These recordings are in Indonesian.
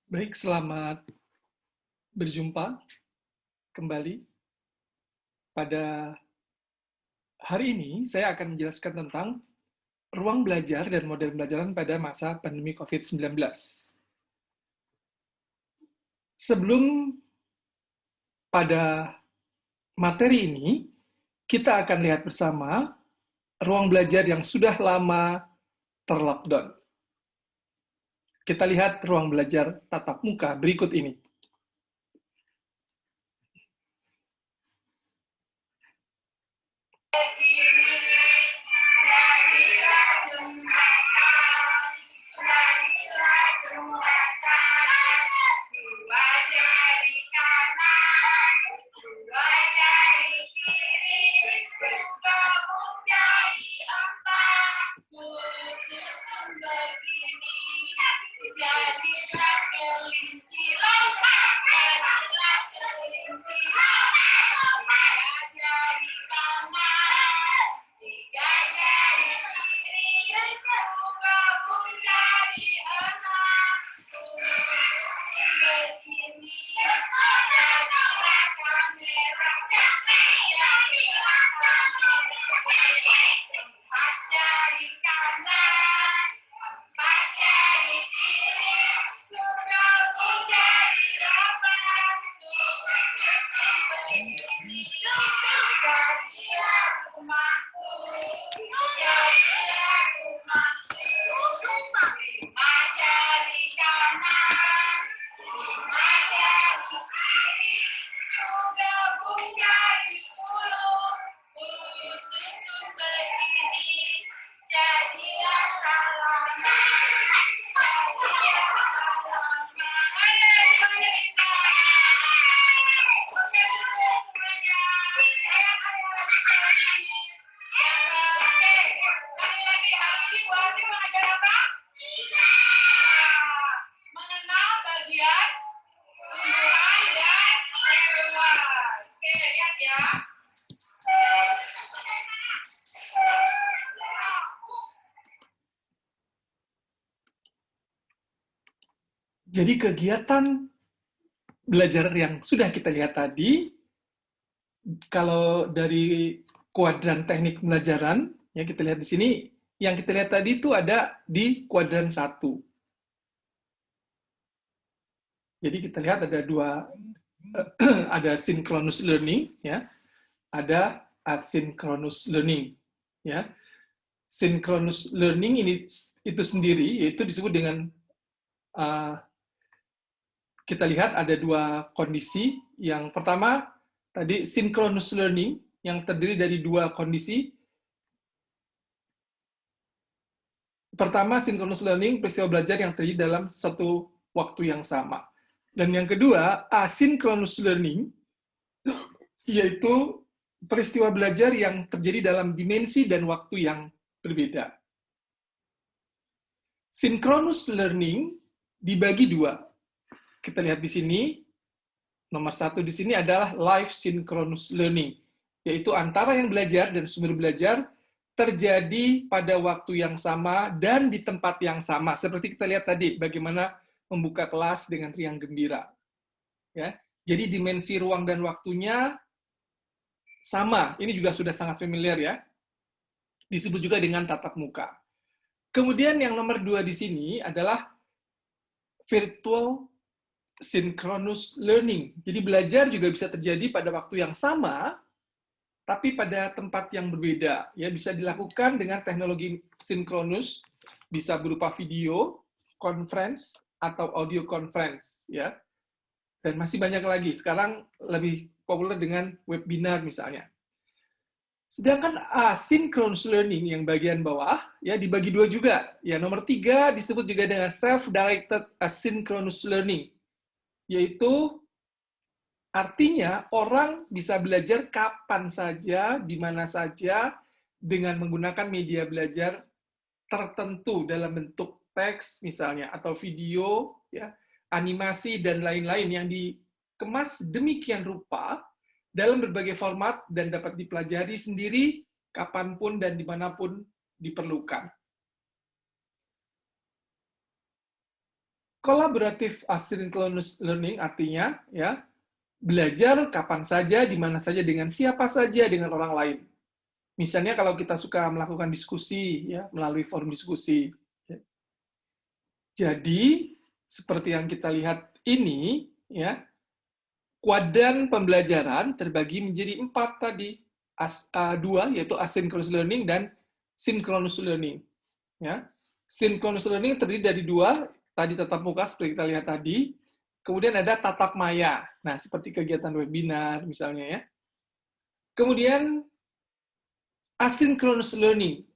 Baik, selamat berjumpa kembali. Pada hari ini, saya akan menjelaskan tentang ruang belajar dan model pembelajaran pada masa pandemi COVID-19. Sebelum pada materi ini, kita akan lihat bersama ruang belajar yang sudah lama terlockdown. Kita lihat ruang belajar tatap muka berikut ini. Jadi kegiatan belajar yang sudah kita lihat tadi, kalau dari kuadran teknik pembelajaran, yang kita lihat di sini, yang kita lihat tadi itu ada di kuadran 1. Jadi kita lihat ada dua, ada synchronous learning, ya, ada asynchronous learning, ya. Synchronous learning ini itu sendiri, yaitu disebut dengan kita lihat ada dua kondisi. Yang pertama tadi synchronous learning yang terdiri dari dua kondisi. Pertama, synchronous learning, peristiwa belajar yang terjadi dalam satu waktu yang sama. Dan yang kedua, asynchronous learning, yaitu peristiwa belajar yang terjadi dalam dimensi dan waktu yang berbeda. Synchronous learning dibagi dua. Kita lihat di sini, nomor 1 di sini adalah live synchronous learning, yaitu antara yang belajar dan sumber belajar terjadi pada waktu yang sama dan di tempat yang sama. Seperti kita lihat tadi, bagaimana membuka kelas dengan riang gembira. Ya, jadi dimensi ruang dan waktunya sama. Ini juga sudah sangat familiar ya. Disebut juga dengan tatap muka. Kemudian yang nomor 2 di sini adalah virtual synchronous learning. Jadi belajar juga bisa terjadi pada waktu yang sama, tapi pada tempat yang berbeda. Ya, bisa dilakukan dengan teknologi sinkronus, bisa berupa video, conference, atau audio conference. Ya. Dan masih banyak lagi. Sekarang lebih populer dengan webinar misalnya. Sedangkan asynchronous learning yang bagian bawah, ya dibagi dua juga. Ya, nomor 3 disebut juga dengan self-directed asynchronous learning, yaitu artinya, orang bisa belajar kapan saja, di mana saja, dengan menggunakan media belajar tertentu dalam bentuk teks misalnya, atau video, ya, animasi, dan lain-lain yang dikemas demikian rupa dalam berbagai format dan dapat dipelajari sendiri kapanpun dan dimanapun diperlukan. Collaborative asynchronous learning artinya ya belajar kapan saja, di mana saja, dengan siapa saja, dengan orang lain. Misalnya kalau kita suka melakukan diskusi ya melalui forum diskusi. Jadi seperti yang kita lihat ini ya, kuadran pembelajaran terbagi menjadi 4 tadi. Dua yaitu asynchronous learning dan synchronous learning. Ya. Synchronous learning terdiri dari 2, tadi tatap muka seperti kita lihat tadi, kemudian ada tatap maya. Nah, seperti kegiatan webinar misalnya ya. Kemudian asynchronous learning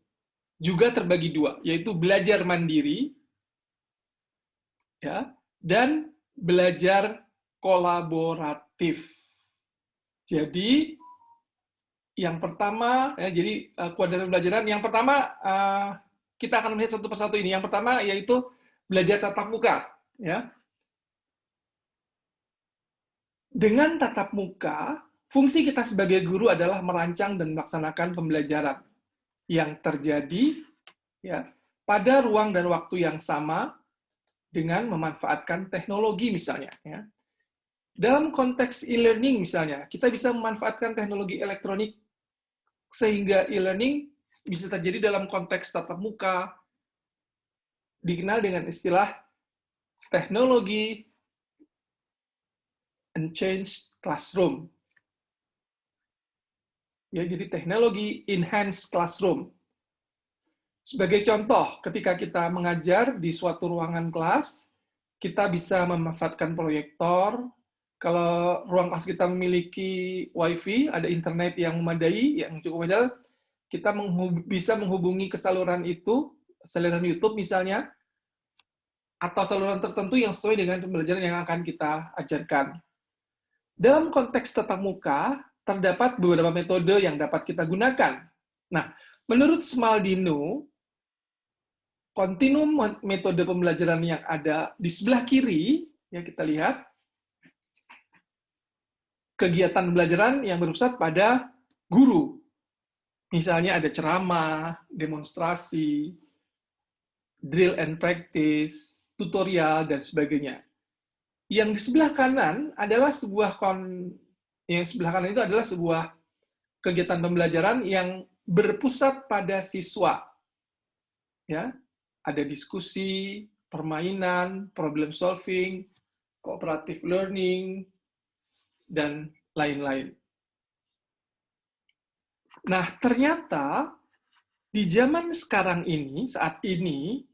juga terbagi 2, yaitu belajar mandiri ya dan belajar kolaboratif. Jadi yang pertama ya, jadi kuadran pembelajaran yang pertama kita akan melihat satu persatu ini. Yang pertama yaitu belajar tatap muka ya. Dengan tatap muka, fungsi kita sebagai guru adalah merancang dan melaksanakan pembelajaran yang terjadi ya pada ruang dan waktu yang sama dengan memanfaatkan teknologi misalnya ya. Dalam konteks e-learning misalnya, kita bisa memanfaatkan teknologi elektronik sehingga e-learning bisa terjadi dalam konteks tatap muka, dikenal dengan istilah teknologi unchanged classroom. Ya, jadi teknologi enhanced classroom. Sebagai contoh, ketika kita mengajar di suatu ruangan kelas, kita bisa memanfaatkan proyektor. Kalau ruang kelas kita memiliki WiFi, ada internet yang memadai, yang cukup memadai, kita bisa menghubungi ke saluran itu, saluran YouTube misalnya, atau saluran tertentu yang sesuai dengan pembelajaran yang akan kita ajarkan. Dalam konteks tatap muka, terdapat beberapa metode yang dapat kita gunakan. Nah, menurut Smaldino, kontinum metode pembelajaran yang ada di sebelah kiri, ya kita lihat, kegiatan pembelajaran yang berpusat pada guru. Misalnya ada ceramah, demonstrasi, drill and practice, tutorial, dan sebagainya. Yang di sebelah kanan adalah sebuah kegiatan pembelajaran yang berpusat pada siswa. Ya, ada diskusi, permainan, problem solving, cooperative learning, dan lain-lain. Nah, ternyata di zaman sekarang ini, saat ini,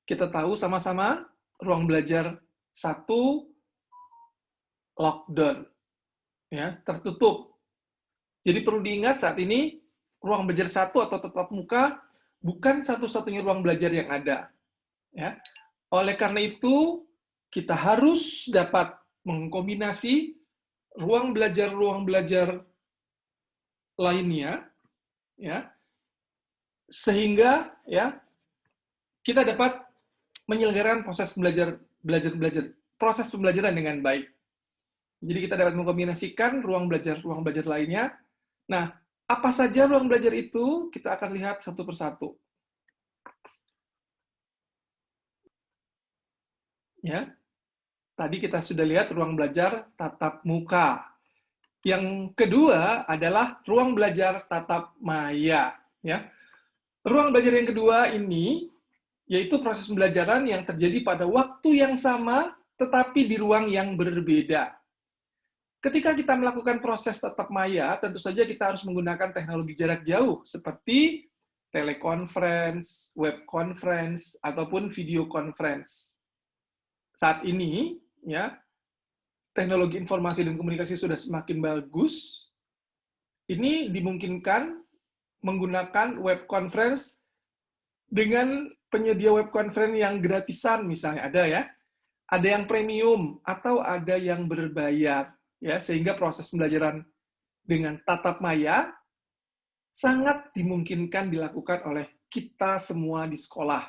kita tahu sama-sama ruang belajar 1 lockdown, ya, tertutup. Jadi perlu diingat saat ini, ruang belajar 1 atau tatap muka bukan satu-satunya ruang belajar yang ada. Ya. Oleh karena itu, kita harus dapat mengkombinasi ruang belajar lainnya, ya, sehingga ya kita dapat menyelenggarakan proses pembelajaran dengan baik. Jadi kita dapat mengkombinasikan ruang belajar lainnya. Nah, apa saja ruang belajar itu? Kita akan lihat satu persatu. Ya, tadi kita sudah lihat ruang belajar tatap muka. Yang kedua adalah ruang belajar tatap maya. Ya, ruang belajar yang kedua ini yaitu proses pembelajaran yang terjadi pada waktu yang sama, tetapi di ruang yang berbeda. Ketika kita melakukan proses tatap maya, tentu saja kita harus menggunakan teknologi jarak jauh, seperti teleconference, web conference, ataupun video conference. Saat ini, ya, teknologi informasi dan komunikasi sudah semakin bagus. Ini dimungkinkan menggunakan web conference dengan penyedia web conference yang gratisan, misalnya ada ya, ada yang premium atau ada yang berbayar, ya, sehingga proses pembelajaran dengan tatap maya sangat dimungkinkan dilakukan oleh kita semua di sekolah.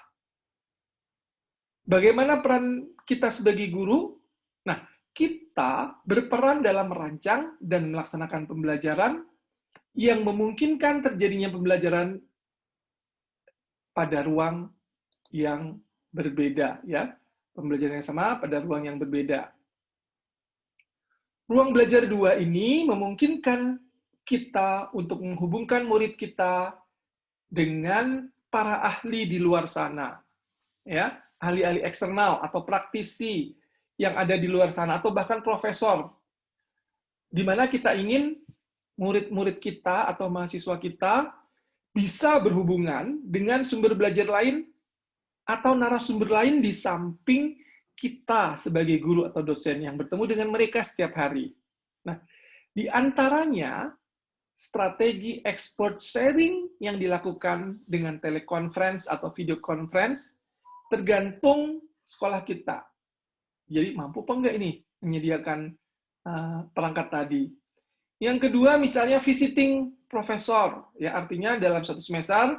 Bagaimana peran kita sebagai guru? Nah, kita berperan dalam merancang dan melaksanakan pembelajaran yang memungkinkan terjadinya pembelajaran pada ruang yang berbeda, ya. pembelajaran yang sama pada ruang yang berbeda. Ruang belajar 2 ini memungkinkan kita untuk menghubungkan murid kita dengan para ahli di luar sana, ya, ahli-ahli eksternal atau praktisi yang ada di luar sana, atau bahkan profesor, di mana kita ingin murid-murid kita atau mahasiswa kita bisa berhubungan dengan sumber belajar lain atau narasumber lain di samping kita sebagai guru atau dosen yang bertemu dengan mereka setiap hari. Nah, di antaranya strategi expert sharing yang dilakukan dengan teleconference atau video conference tergantung sekolah kita. Jadi mampu apa enggak ini menyediakan perangkat tadi. Yang kedua, misalnya visiting profesor, ya artinya dalam satu semester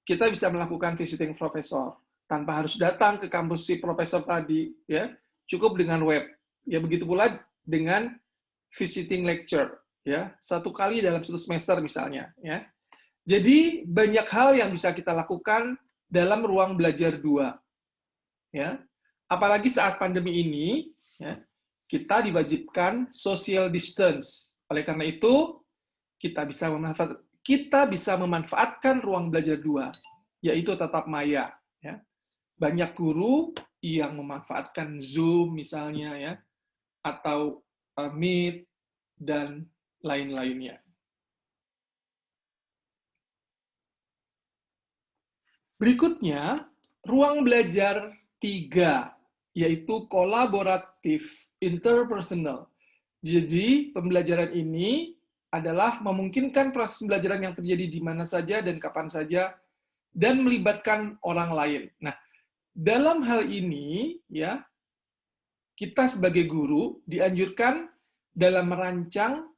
kita bisa melakukan visiting profesor tanpa harus datang ke kampus si profesor tadi, ya cukup dengan web. Ya begitu pula dengan visiting lecture, ya satu kali dalam satu semester misalnya, ya. Jadi banyak hal yang bisa kita lakukan dalam ruang belajar 2, ya. Apalagi saat pandemi ini, ya, kita diwajibkan social distance. Oleh karena itu, kita bisa memanfaatkan ruang belajar 2, yaitu tatap maya. Ya. Banyak guru yang memanfaatkan Zoom misalnya, ya, atau Meet, dan lain-lainnya. Berikutnya, ruang belajar 3, yaitu kolaboratif interpersonal. Jadi, pembelajaran ini adalah memungkinkan proses pembelajaran yang terjadi di mana saja dan kapan saja, dan melibatkan orang lain. Nah, dalam hal ini, ya, kita sebagai guru dianjurkan dalam merancang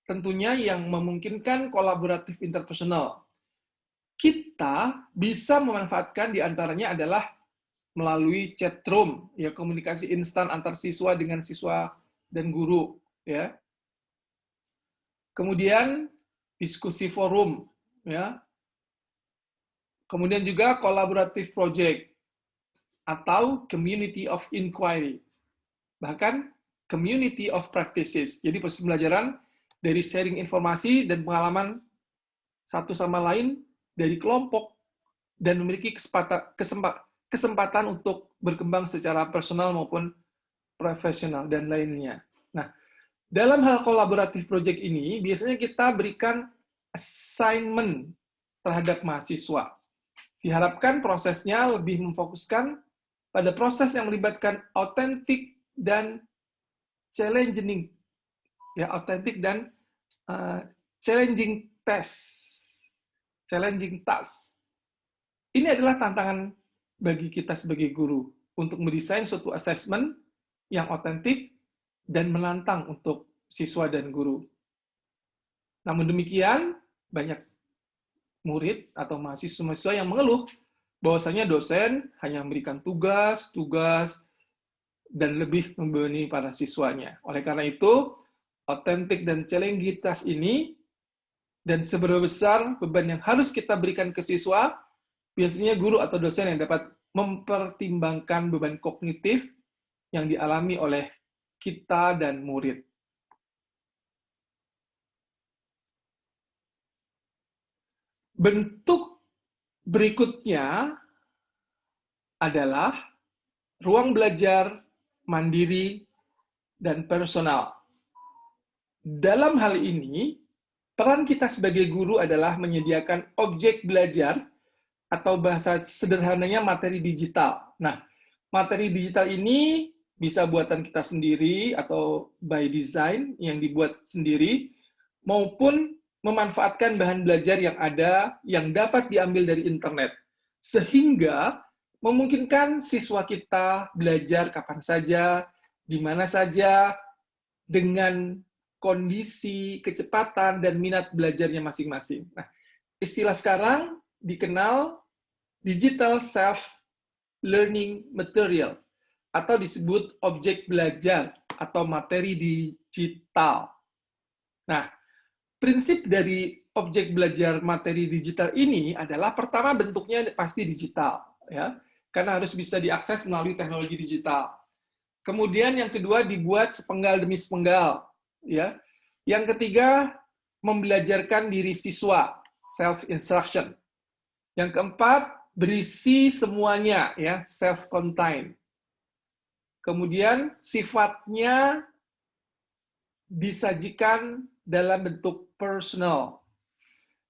tentunya yang memungkinkan kolaboratif interpersonal. Kita bisa memanfaatkan diantaranya adalah melalui chat room, ya komunikasi instan antar siswa dengan siswa dan guru, ya. Kemudian diskusi forum, ya. Kemudian juga collaborative project atau community of inquiry. Bahkan community of practices. Jadi proses pembelajaran dari sharing informasi dan pengalaman satu sama lain dari kelompok dan memiliki kesempatan untuk berkembang secara personal maupun profesional dan lainnya. Nah, dalam hal kolaboratif project ini, biasanya kita berikan assignment terhadap mahasiswa. Diharapkan prosesnya lebih memfokuskan pada proses yang melibatkan autentik dan challenging, ya autentik dan challenging task. Ini adalah tantangan bagi kita sebagai guru untuk mendesain suatu assessment yang otentik dan menantang untuk siswa dan guru. Namun demikian, banyak murid atau mahasiswa yang mengeluh bahwasanya dosen hanya memberikan tugas, dan lebih membebani para siswanya. Oleh karena itu, otentik dan challenging task ini dan seberapa besar beban yang harus kita berikan ke siswa, biasanya guru atau dosen yang dapat mempertimbangkan beban kognitif yang dialami oleh kita dan murid. Bentuk berikutnya adalah ruang belajar mandiri dan personal. Dalam hal ini, peran kita sebagai guru adalah menyediakan objek belajar atau bahasa sederhananya materi digital. Nah, materi digital ini bisa buatan kita sendiri atau by design yang dibuat sendiri, maupun memanfaatkan bahan belajar yang ada yang dapat diambil dari internet. Sehingga memungkinkan siswa kita belajar kapan saja, di mana saja, dengan kondisi, kecepatan, dan minat belajarnya masing-masing. Nah, istilah sekarang dikenal digital self-learning material, atau disebut objek belajar atau materi digital. Nah, prinsip dari objek belajar materi digital ini adalah pertama bentuknya pasti digital, ya. karena harus bisa diakses melalui teknologi digital. Kemudian yang kedua, dibuat sepenggal demi sepenggal. Ya. Yang ketiga, membelajarkan diri siswa, self-instruction. Yang keempat, berisi semuanya, ya, self-contained. Kemudian sifatnya disajikan dalam bentuk personal.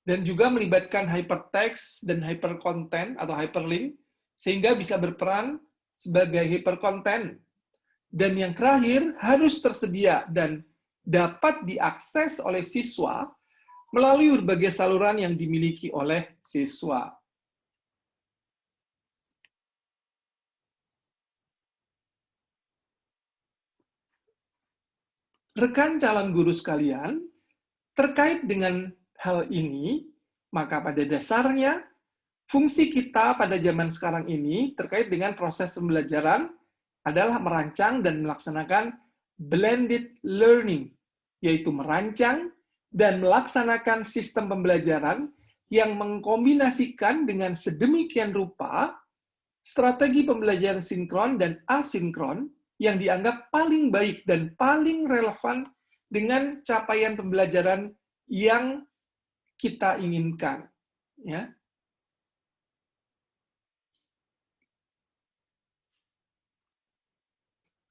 Dan juga melibatkan hypertext dan hypercontent atau hyperlink, sehingga bisa berperan sebagai hypercontent. Dan yang terakhir, harus tersedia dan dapat diakses oleh siswa melalui berbagai saluran yang dimiliki oleh siswa. Rekan calon guru sekalian, terkait dengan hal ini, maka pada dasarnya, fungsi kita pada zaman sekarang ini terkait dengan proses pembelajaran adalah merancang dan melaksanakan blended learning, yaitu merancang dan melaksanakan sistem pembelajaran yang mengkombinasikan dengan sedemikian rupa strategi pembelajaran sinkron dan asinkron yang dianggap paling baik dan paling relevan dengan capaian pembelajaran yang kita inginkan. Ya.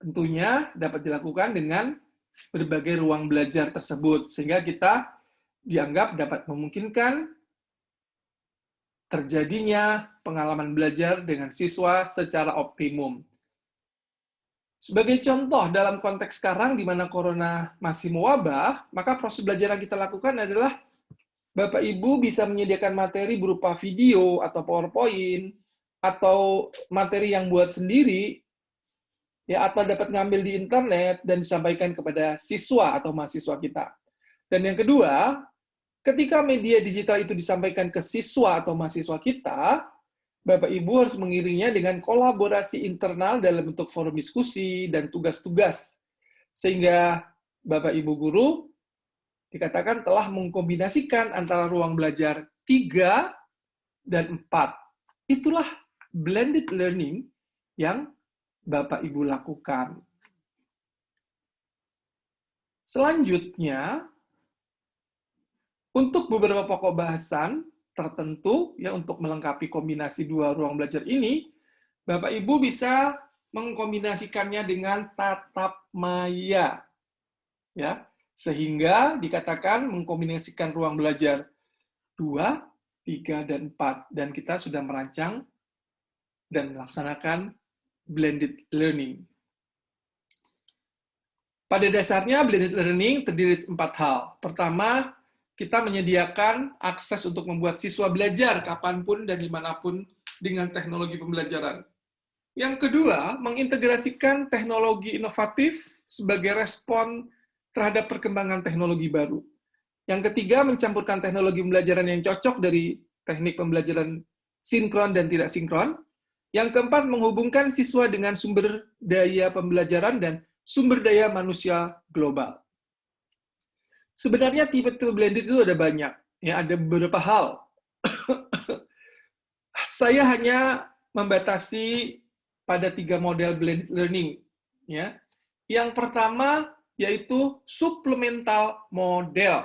Tentunya dapat dilakukan dengan berbagai ruang belajar tersebut, sehingga kita dianggap dapat memungkinkan terjadinya pengalaman belajar dengan siswa secara optimum. Sebagai contoh, dalam konteks sekarang di mana corona masih mewabah, maka proses belajar yang kita lakukan adalah Bapak Ibu bisa menyediakan materi berupa video atau PowerPoint, atau materi yang buat sendiri, ya, atau dapat ngambil di internet dan disampaikan kepada siswa atau mahasiswa kita. Dan yang kedua, ketika media digital itu disampaikan ke siswa atau mahasiswa kita, Bapak Ibu harus mengiringnya dengan kolaborasi internal dalam bentuk forum diskusi dan tugas-tugas. Sehingga Bapak Ibu guru dikatakan telah mengkombinasikan antara ruang belajar 3 dan 4. Itulah blended learning yang Bapak Ibu lakukan. Selanjutnya, untuk beberapa pokok bahasan tertentu, ya, untuk melengkapi kombinasi dua ruang belajar ini, Bapak Ibu bisa mengkombinasikannya dengan tatap maya, ya, sehingga dikatakan mengkombinasikan ruang belajar 2, 3, dan 4, dan kita sudah merancang dan melaksanakan blended learning. Pada dasarnya, blended learning terdiri dari 4 hal. Pertama, kita menyediakan akses untuk membuat siswa belajar kapanpun dan dimanapun dengan teknologi pembelajaran. Yang kedua, mengintegrasikan teknologi inovatif sebagai respon terhadap perkembangan teknologi baru. Yang ketiga, mencampurkan teknologi pembelajaran yang cocok dari teknik pembelajaran sinkron dan tidak sinkron. Yang keempat, menghubungkan siswa dengan sumber daya pembelajaran dan sumber daya manusia global. Sebenarnya tipe-tipe blended itu ada banyak, ya, ada beberapa hal. Saya hanya membatasi pada 3 model blended learning, ya. Yang pertama yaitu supplemental model.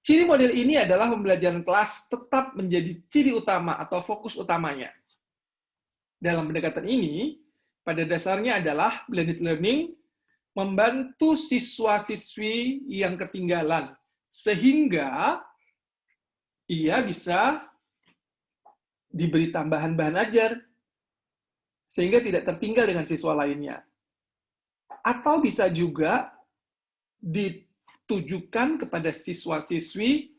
Ciri model ini adalah pembelajaran kelas tetap menjadi ciri utama atau fokus utamanya. Dalam pendekatan ini, pada dasarnya adalah blended learning membantu siswa-siswi yang ketinggalan, sehingga ia bisa diberi tambahan bahan ajar, sehingga tidak tertinggal dengan siswa lainnya. Atau bisa juga ditujukan kepada siswa-siswi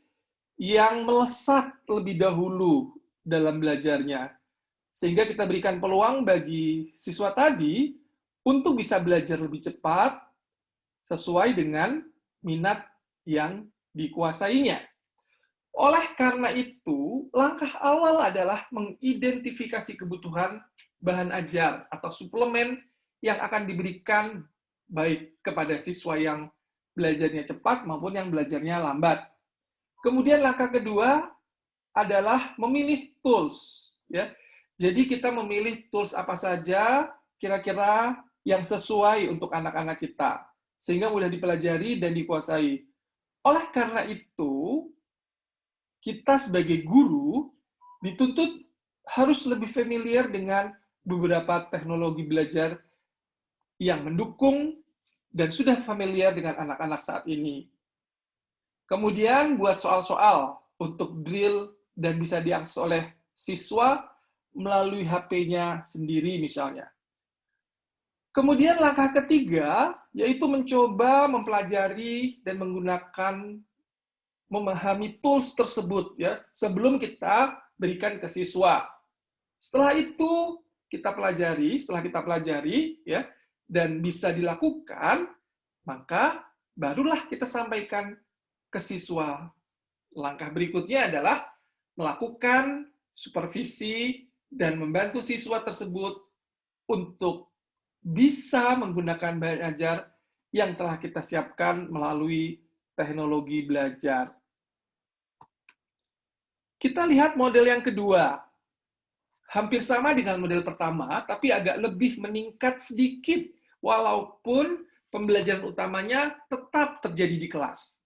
yang melesat lebih dahulu dalam belajarnya, sehingga kita berikan peluang bagi siswa tadi untuk bisa belajar lebih cepat sesuai dengan minat yang dikuasainya. Oleh karena itu, langkah awal adalah mengidentifikasi kebutuhan bahan ajar atau suplemen yang akan diberikan baik kepada siswa yang belajarnya cepat maupun yang belajarnya lambat. Kemudian langkah kedua adalah memilih tools, ya. Jadi kita memilih tools apa saja kira-kira yang sesuai untuk anak-anak kita, sehingga mudah dipelajari dan dikuasai. Oleh karena itu, kita sebagai guru dituntut harus lebih familiar dengan beberapa teknologi belajar yang mendukung dan sudah familiar dengan anak-anak saat ini. Kemudian buat soal-soal untuk drill dan bisa diakses oleh siswa melalui HP-nya sendiri misalnya. Kemudian langkah ketiga yaitu mencoba mempelajari dan menggunakan memahami tools tersebut ya sebelum kita berikan ke siswa. Setelah itu setelah kita pelajari ya dan bisa dilakukan, maka barulah kita sampaikan ke siswa. Langkah berikutnya adalah melakukan supervisi dan membantu siswa tersebut untuk bisa menggunakan bahan ajar yang telah kita siapkan melalui teknologi belajar. Kita lihat model yang kedua. Hampir sama dengan model pertama, tapi agak lebih meningkat sedikit, walaupun pembelajaran utamanya tetap terjadi di kelas.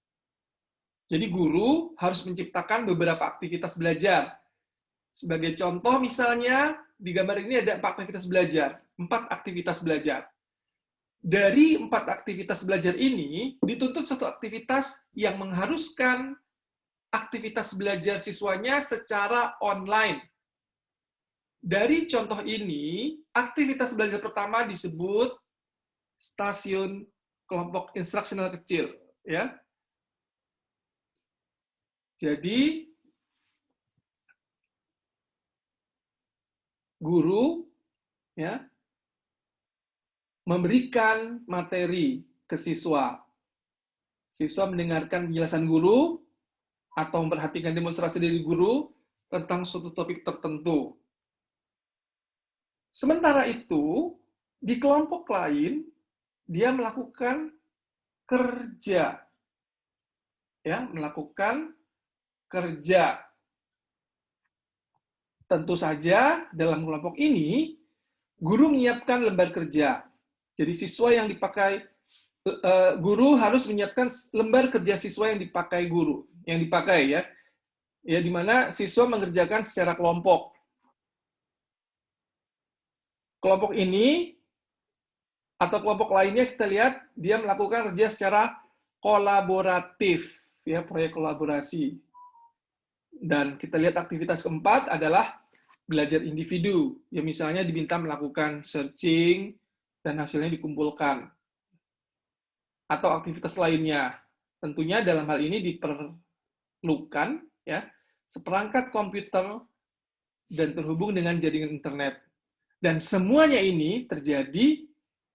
Jadi guru harus menciptakan beberapa aktivitas belajar. Sebagai contoh misalnya, di gambar ini ada 4 aktivitas belajar. 4 aktivitas belajar. Dari 4 aktivitas belajar ini, dituntut satu aktivitas yang mengharuskan aktivitas belajar siswanya secara online. Dari contoh ini, aktivitas belajar pertama disebut stasiun kelompok instruksional kecil, ya. Jadi guru ya memberikan materi ke siswa. Siswa mendengarkan penjelasan guru atau memperhatikan demonstrasi dari guru tentang suatu topik tertentu. Sementara itu, di kelompok lain dia melakukan kerja. Ya, melakukan kerja. Tentu saja dalam kelompok ini guru menyiapkan lembar kerja. Jadi siswa yang dipakai guru harus menyiapkan lembar kerja siswa yang dipakai guru, yang dipakai ya. Ya di mana siswa mengerjakan secara kelompok. Kelompok ini atau kelompok lainnya kita lihat dia melakukan kerja secara kolaboratif, ya, proyek kolaborasi. Dan kita lihat aktivitas keempat adalah belajar individu, ya misalnya diminta melakukan searching dan hasilnya dikumpulkan. Atau aktivitas lainnya. Tentunya dalam hal ini diperlukan ya seperangkat komputer dan terhubung dengan jaringan internet. Dan semuanya ini terjadi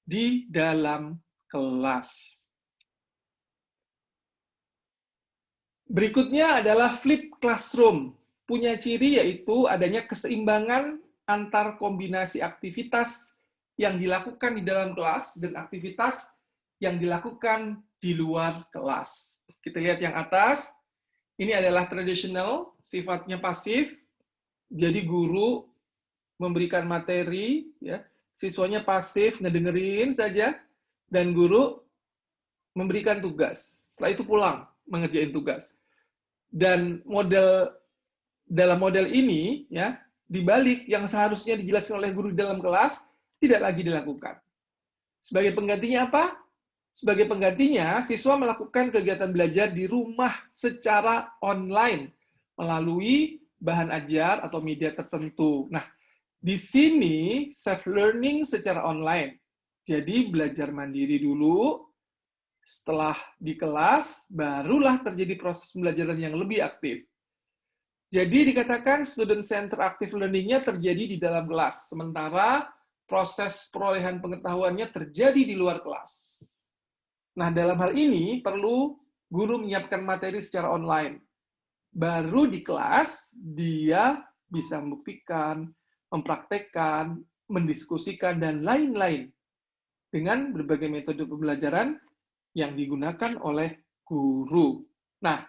di dalam kelas. Berikutnya adalah flip classroom. Punya ciri yaitu adanya keseimbangan antar kombinasi aktivitas yang dilakukan di dalam kelas dan aktivitas yang dilakukan di luar kelas. Kita lihat yang atas. Ini adalah tradisional, sifatnya pasif. Jadi guru memberikan materi, ya, siswanya pasif, ngedengerin saja, dan guru memberikan tugas. Setelah itu pulang, mengerjain tugas. Dan dalam model ini, ya, dibalik yang seharusnya dijelaskan oleh guru di dalam kelas, tidak lagi dilakukan. Sebagai penggantinya apa? Sebagai penggantinya, siswa melakukan kegiatan belajar di rumah secara online melalui bahan ajar atau media tertentu. Nah, di sini self-learning secara online. Jadi belajar mandiri dulu, setelah di kelas, barulah terjadi proses pembelajaran yang lebih aktif. Jadi dikatakan student center active learning-nya terjadi di dalam kelas, sementara proses perolehan pengetahuannya terjadi di luar kelas. Nah, dalam hal ini perlu guru menyiapkan materi secara online. Baru di kelas, dia bisa membuktikan, mempraktekkan, mendiskusikan, dan lain-lain dengan berbagai metode pembelajaran yang digunakan oleh guru. Nah,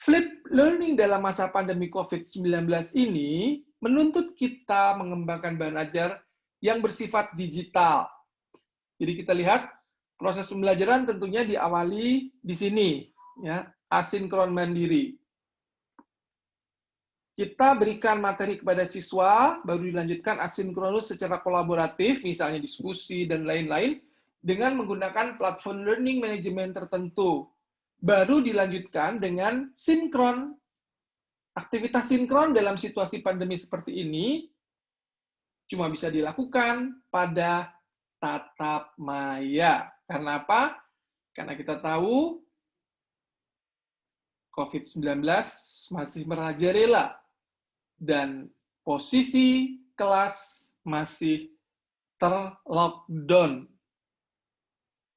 Flip learning dalam masa pandemi COVID-19 ini menuntut kita mengembangkan bahan ajar yang bersifat digital. Jadi kita lihat proses pembelajaran tentunya diawali di sini, ya, asinkron mandiri. Kita berikan materi kepada siswa, baru dilanjutkan asinkronus secara kolaboratif, misalnya diskusi dan lain-lain, dengan menggunakan platform learning management tertentu. Baru dilanjutkan dengan sinkron. Aktivitas sinkron dalam situasi pandemi seperti ini cuma bisa dilakukan pada tatap maya. Karena apa? Karena kita tahu COVID-19 masih merajalela dan posisi kelas masih terlockdown.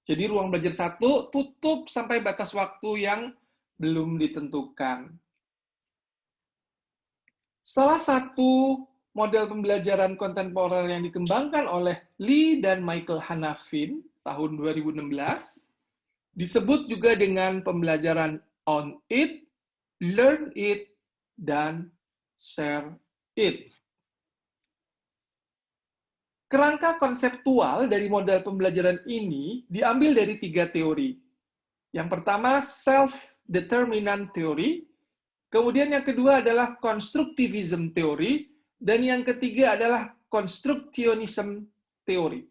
Jadi ruang belajar 1 tutup sampai batas waktu yang belum ditentukan. Salah satu model pembelajaran kontemporer yang dikembangkan oleh Lee dan Michael Hanafin tahun 2016 disebut juga dengan pembelajaran on it, learn it, dan share it. Kerangka konseptual dari model pembelajaran ini diambil dari 3 teori. Yang pertama, self-determinant theory, kemudian yang kedua adalah constructivism theory, dan yang ketiga adalah constructionism theory.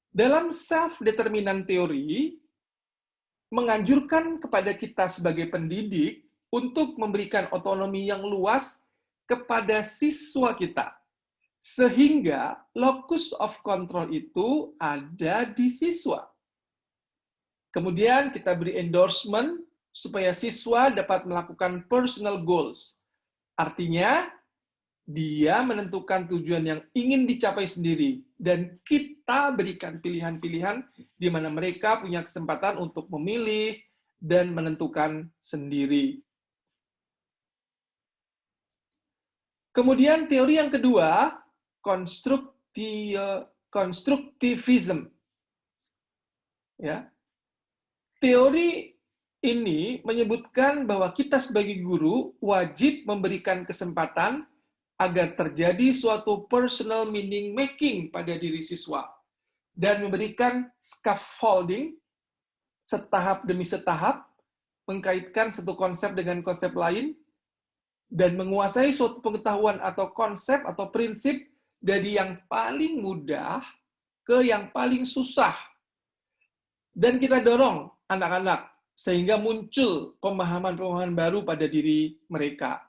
Dalam self-determinant theory, menganjurkan kepada kita sebagai pendidik untuk memberikan otonomi yang luas kepada siswa kita, sehingga locus of control itu ada di siswa. Kemudian kita beri endorsement supaya siswa dapat melakukan personal goals. Artinya, dia menentukan tujuan yang ingin dicapai sendiri, dan kita berikan pilihan-pilihan di mana mereka punya kesempatan untuk memilih dan menentukan sendiri. Kemudian teori yang kedua, constructivism. Ya. Teori ini menyebutkan bahwa kita sebagai guru wajib memberikan kesempatan agar terjadi suatu personal meaning making pada diri siswa dan memberikan scaffolding setahap demi setahap, mengkaitkan satu konsep dengan konsep lain, dan menguasai suatu pengetahuan atau konsep atau prinsip dari yang paling mudah ke yang paling susah. Dan kita dorong anak-anak sehingga muncul pemahaman-pemahaman baru pada diri mereka.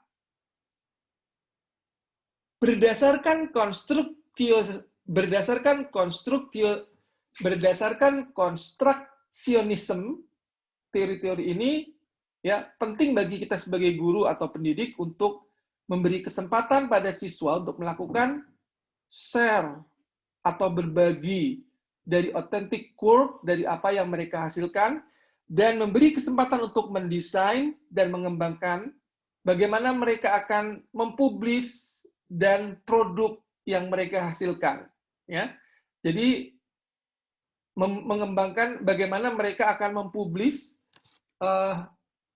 Berdasarkan konstruksionisme, teori-teori ini ya penting bagi kita sebagai guru atau pendidik untuk memberi kesempatan pada siswa untuk melakukan share atau berbagi dari authentic work, dari apa yang mereka hasilkan, dan memberi kesempatan untuk mendesain dan mengembangkan bagaimana mereka akan mempublish dan produk yang mereka hasilkan. Ya. Jadi, mengembangkan bagaimana mereka akan mempublish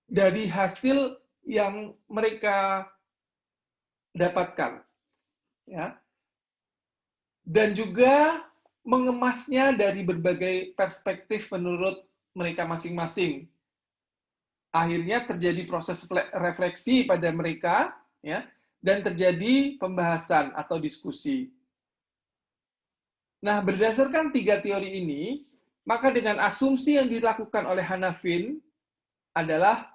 dari hasil yang mereka dapatkan. Ya. Dan juga mengemasnya dari berbagai perspektif menurut mereka masing-masing. Akhirnya terjadi proses refleksi pada mereka, ya, dan terjadi pembahasan atau diskusi. Nah, berdasarkan 3 teori ini, maka dengan asumsi yang dilakukan oleh Hanafin adalah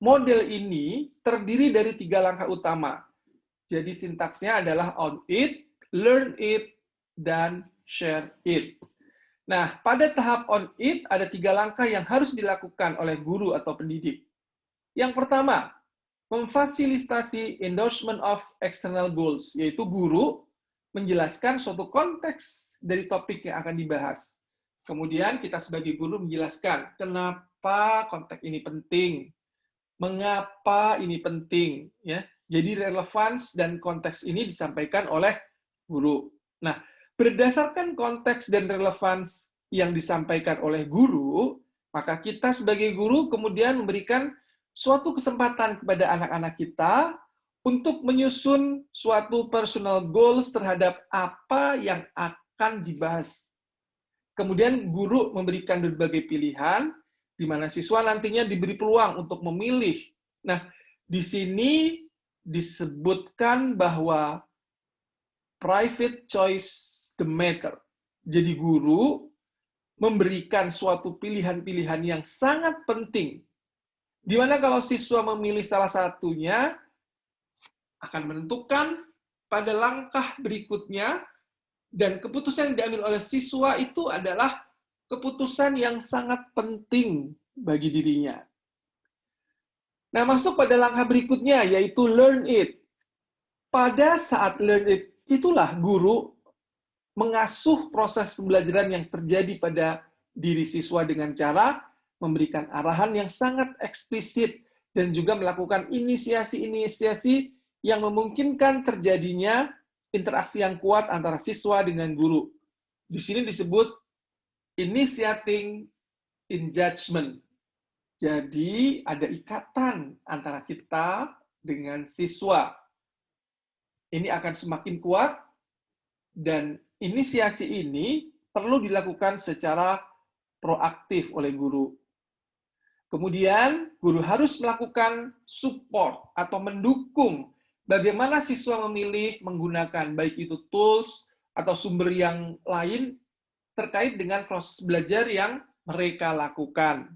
model ini terdiri dari 3 langkah utama. Jadi sintaksnya adalah on it, learn it, dan share it. Nah, pada tahap on it ada 3 langkah yang harus dilakukan oleh guru atau pendidik. Yang pertama, memfasilitasi endorsement of external goals, yaitu guru menjelaskan suatu konteks dari topik yang akan dibahas. Kemudian kita sebagai guru menjelaskan kenapa konteks ini penting, mengapa ini penting, ya. Jadi relevans dan konteks ini disampaikan oleh guru. Nah, berdasarkan konteks dan relevans yang disampaikan oleh guru, Maka kita sebagai guru kemudian memberikan suatu kesempatan kepada anak-anak kita untuk menyusun suatu personal goals terhadap apa yang akan dibahas. Kemudian guru memberikan berbagai pilihan, di mana siswa nantinya diberi peluang untuk memilih. Nah, di sini disebutkan bahwa private choice the matter. Jadi guru memberikan suatu pilihan-pilihan yang sangat penting. Di mana kalau siswa memilih salah satunya, akan menentukan pada langkah berikutnya, dan keputusan yang diambil oleh siswa itu adalah keputusan yang sangat penting bagi dirinya. Nah, masuk pada langkah berikutnya, yaitu learn it. Pada saat learn it, itulah guru mengasuh proses pembelajaran yang terjadi pada diri siswa dengan cara memberikan arahan yang sangat eksplisit dan juga melakukan inisiasi-inisiasi yang memungkinkan terjadinya interaksi yang kuat antara siswa dengan guru. Di sini disebut initiating engagement. Jadi ada ikatan antara kita dengan siswa. Ini akan semakin kuat, dan inisiasi ini perlu dilakukan secara proaktif oleh guru. Kemudian, guru harus melakukan support atau mendukung bagaimana siswa memilih menggunakan baik itu tools atau sumber yang lain terkait dengan proses belajar yang mereka lakukan.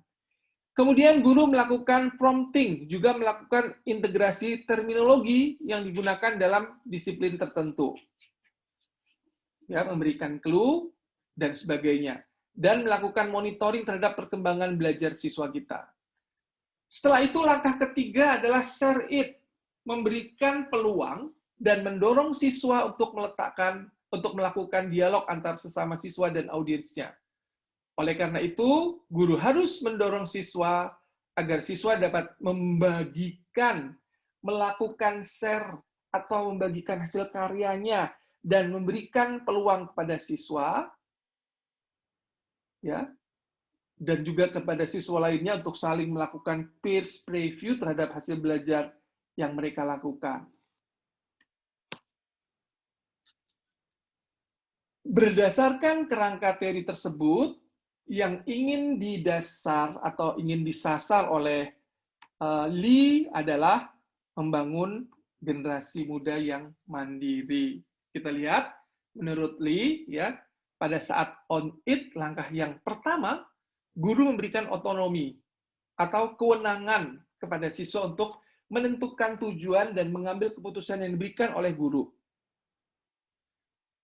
Kemudian guru melakukan prompting, juga melakukan integrasi terminologi yang digunakan dalam disiplin tertentu. Ya, memberikan clue dan sebagainya, dan melakukan monitoring terhadap perkembangan belajar siswa kita. Setelah itu langkah ketiga adalah share it, memberikan peluang dan mendorong siswa untuk melakukan dialog antar sesama siswa dan audiensnya. Oleh karena itu, guru harus mendorong siswa agar siswa dapat membagikan, melakukan share atau membagikan hasil karyanya, dan memberikan peluang kepada siswa, ya, dan juga kepada siswa lainnya untuk saling melakukan peer preview terhadap hasil belajar yang mereka lakukan. Berdasarkan kerangka teori tersebut, yang ingin didasar atau ingin disasar oleh Lee adalah membangun generasi muda yang mandiri. Kita lihat, menurut Lee, ya, pada saat on it, langkah yang pertama, guru memberikan otonomi atau kewenangan kepada siswa untuk menentukan tujuan dan mengambil keputusan yang diberikan oleh guru.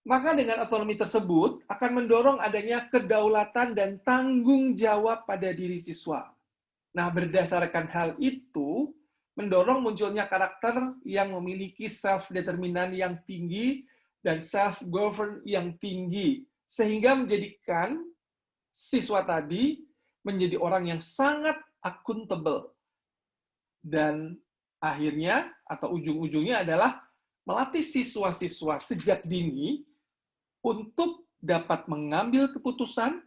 Maka dengan otonomi tersebut akan mendorong adanya kedaulatan dan tanggung jawab pada diri siswa. Nah, berdasarkan hal itu, mendorong munculnya karakter yang memiliki self-determinan yang tinggi dan self-govern yang tinggi, sehingga menjadikan siswa tadi menjadi orang yang sangat accountable. Dan akhirnya, atau ujung-ujungnya adalah melatih siswa-siswa sejak dini untuk dapat mengambil keputusan,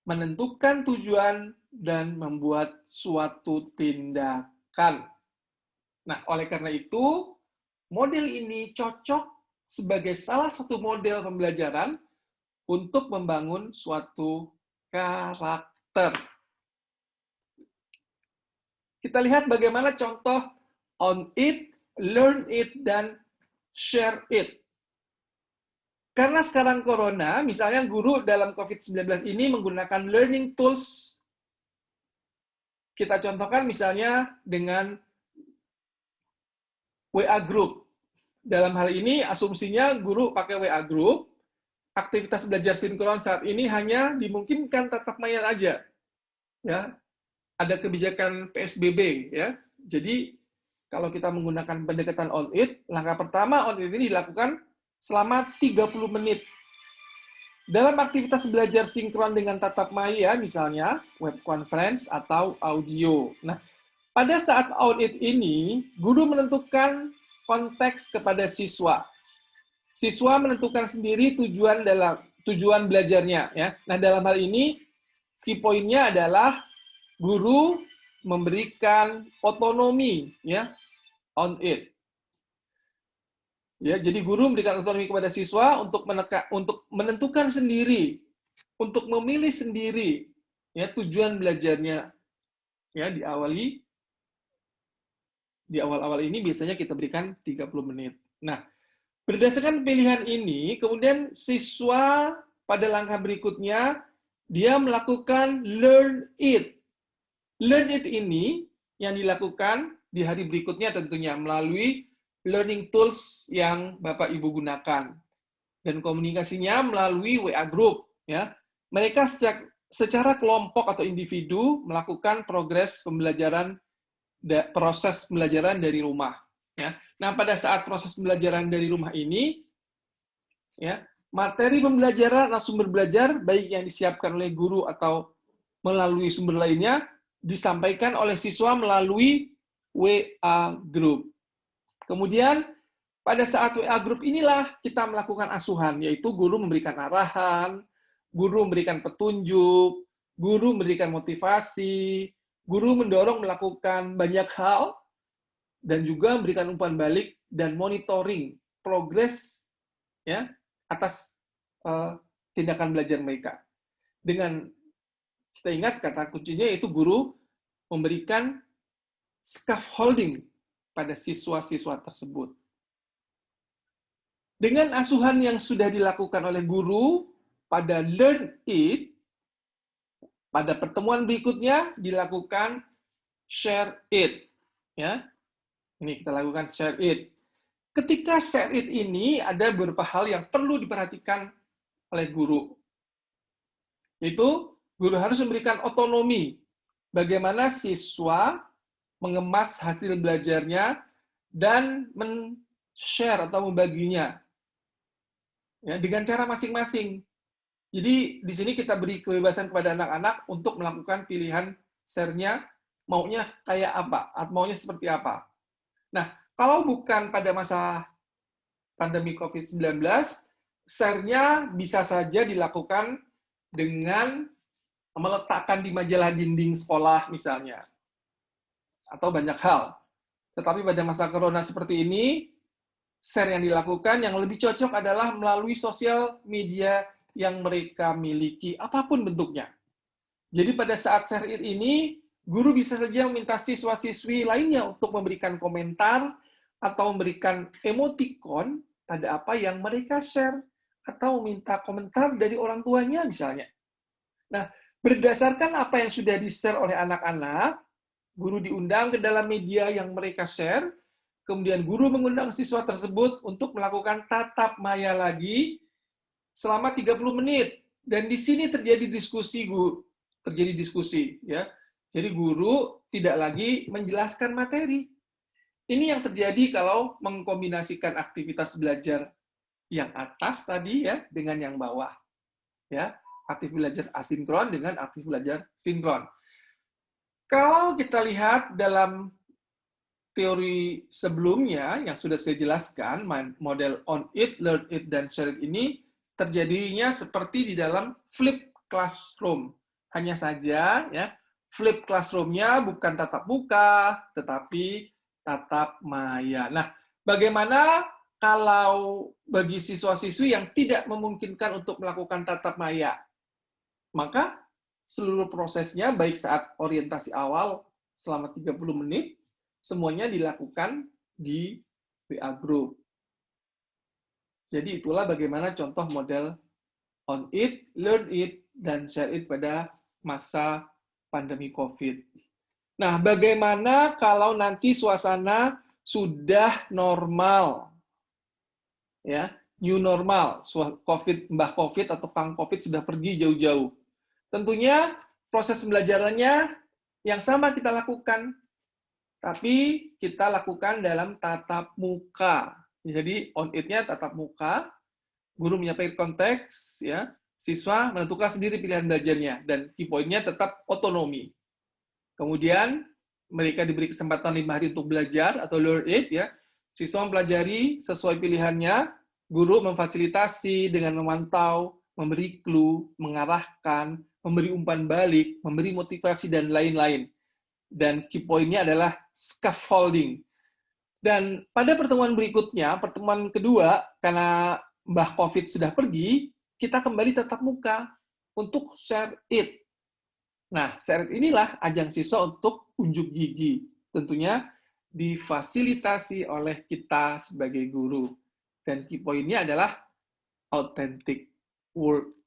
menentukan tujuan, dan membuat suatu tindakan. Nah, oleh karena itu, model ini cocok sebagai salah satu model pembelajaran untuk membangun suatu karakter. Kita lihat bagaimana contoh on it, learn it, dan share it. Karena sekarang corona, misalnya guru dalam COVID-19 ini menggunakan learning tools. Kita contohkan misalnya dengan WA Group. Dalam hal ini, asumsinya guru pakai WA Group, aktivitas belajar sinkron saat ini hanya dimungkinkan tatap maya aja. Ya, ada kebijakan PSBB, ya. Jadi kalau kita menggunakan pendekatan on it, langkah pertama on it ini dilakukan selama 30 menit. Dalam aktivitas belajar sinkron dengan tatap maya, misalnya web conference atau audio. Nah, pada saat on it ini, guru menentukan konteks kepada siswa. Siswa menentukan sendiri tujuan belajarnya, ya. Nah, dalam hal ini key point-nya adalah guru memberikan otonomi ya on it. Ya, jadi guru memberikan otonomi kepada siswa untuk menentukan sendiri, untuk memilih sendiri ya tujuan belajarnya. Ya, di awal-awal ini biasanya kita berikan 30 menit. Nah, berdasarkan pilihan ini, kemudian siswa pada langkah berikutnya dia melakukan learn it. Learn it ini yang dilakukan di hari berikutnya tentunya melalui learning tools yang Bapak Ibu gunakan. Dan komunikasinya melalui WA group. Ya. Mereka secara kelompok atau individu melakukan proses pembelajaran dari rumah. Ya. Nah, pada saat proses pembelajaran dari rumah ini, ya, materi pembelajaran atau sumber belajar, baik yang disiapkan oleh guru atau melalui sumber lainnya, disampaikan oleh siswa melalui WA group. Kemudian, pada saat WA group inilah kita melakukan asuhan, yaitu guru memberikan arahan, guru memberikan petunjuk, guru memberikan motivasi, guru mendorong melakukan banyak hal, dan juga memberikan umpan balik dan monitoring progres ya atas tindakan belajar mereka. Dengan kita ingat kata kuncinya yaitu guru memberikan scaffolding pada siswa-siswa tersebut. Dengan asuhan yang sudah dilakukan oleh guru pada learn it, pada pertemuan berikutnya dilakukan share it. Ya, ini kita lakukan share it. Ketika share it ini ada beberapa hal yang perlu diperhatikan oleh guru. Yaitu guru harus memberikan otonomi bagaimana siswa mengemas hasil belajarnya dan men-share atau membaginya ya, dengan cara masing-masing. Jadi di sini kita beri kebebasan kepada anak-anak untuk melakukan pilihan share-nya, maunya kayak apa, atau maunya seperti apa. Nah, kalau bukan pada masa pandemi COVID-19, share-nya bisa saja dilakukan dengan meletakkan di majalah dinding sekolah misalnya, atau banyak hal. Tetapi pada masa corona seperti ini, share yang dilakukan yang lebih cocok adalah melalui sosial media yang mereka miliki, apapun bentuknya. Jadi pada saat share it ini, guru bisa saja meminta siswa-siswi lainnya untuk memberikan komentar atau memberikan emoticon pada apa yang mereka share, atau minta komentar dari orang tuanya misalnya. Nah, berdasarkan apa yang sudah di-share oleh anak-anak, guru diundang ke dalam media yang mereka share, kemudian guru mengundang siswa tersebut untuk melakukan tatap maya lagi selama 30 menit. Dan di sini terjadi diskusi, ya. Jadi guru tidak lagi menjelaskan materi. Ini yang terjadi kalau mengkombinasikan aktivitas belajar yang atas tadi ya dengan yang bawah. Ya, aktif belajar asinkron dengan aktif belajar sinkron. Kalau kita lihat dalam teori sebelumnya yang sudah saya jelaskan, model on it, learn it, dan share it ini terjadinya seperti di dalam flip classroom. Hanya saja ya, flip classroom-nya bukan tatap muka, tetapi tatap maya. Nah, bagaimana kalau bagi siswa-siswi yang tidak memungkinkan untuk melakukan tatap maya? Maka seluruh prosesnya, baik saat orientasi awal selama 30 menit, semuanya dilakukan di WA Group. Jadi itulah bagaimana contoh model on it, learn it, dan share it pada masa pandemi COVID. Nah, bagaimana kalau nanti suasana sudah normal? Ya, new normal, Mbah COVID atau Pang COVID sudah pergi jauh-jauh. Tentunya proses pembelajarannya yang sama kita lakukan, tapi kita lakukan dalam tatap muka. Jadi on it-nya tatap muka, guru menyampaikan konteks, ya, siswa menentukan sendiri pilihan belajarnya, dan key point-nya tetap otonomi. Kemudian mereka diberi kesempatan 5 hari untuk belajar atau learn it, ya. Siswa mempelajari sesuai pilihannya, guru memfasilitasi dengan memantau, memberi clue, mengarahkan, memberi umpan balik, memberi motivasi, dan lain-lain. Dan key point-nya adalah scaffolding. Dan pada pertemuan berikutnya, pertemuan kedua, karena Mbah COVID sudah pergi, kita kembali tatap muka untuk share it. Nah, share it inilah ajang siswa untuk unjuk gigi. Tentunya difasilitasi oleh kita sebagai guru. Dan key point-nya adalah authentic work